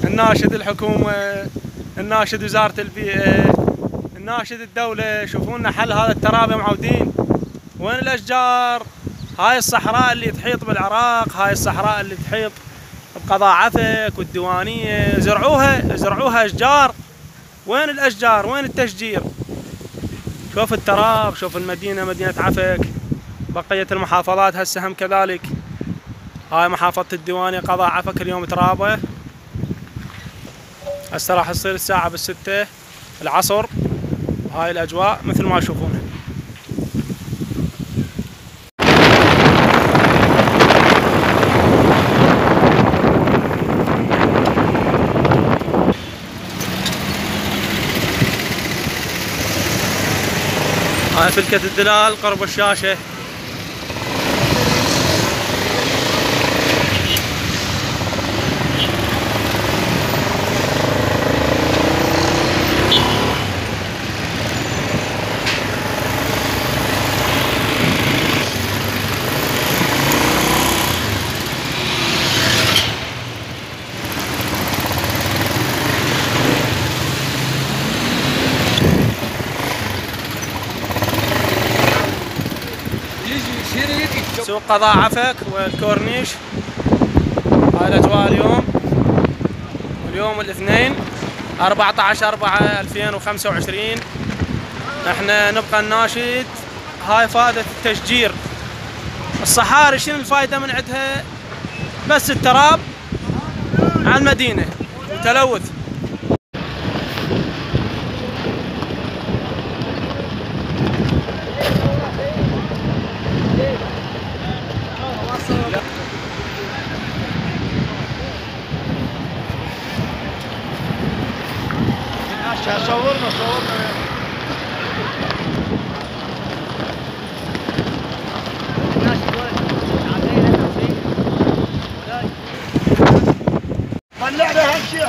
نناشد الحكومة، نناشد وزارة البيئة، نناشد الدولة، شوفوا لنا حل هذا التراب يا معودين. وين الأشجار؟ هاي الصحراء اللي تحيط بالعراق، هاي الصحراء اللي تحيط بقضاء عفك والديوانية، زرعوها أشجار. وين الأشجار؟ وين التشجير؟ شوف التراب، شوف المدينة، مدينة عفك، بقية المحافظات هسه هم كذلك. هاي محافظة الديوانية قضاء عفك اليوم ترابه. هسه راح تصير الساعة بالستة العصر، وهاي الأجواء مثل ما تشوفونها. هاي فلكة الدلال قرب الشاشة. سوق قضاء عفك والكورنيش. هاي الأجواء اليوم الاثنين 14/4/2025. احنا نبقى نناشد. هاي فائدة التشجير. الصحاري شنو الفائدة من عندها؟ بس التراب على المدينة وتلوث. صورنا طلعنا هالشيء.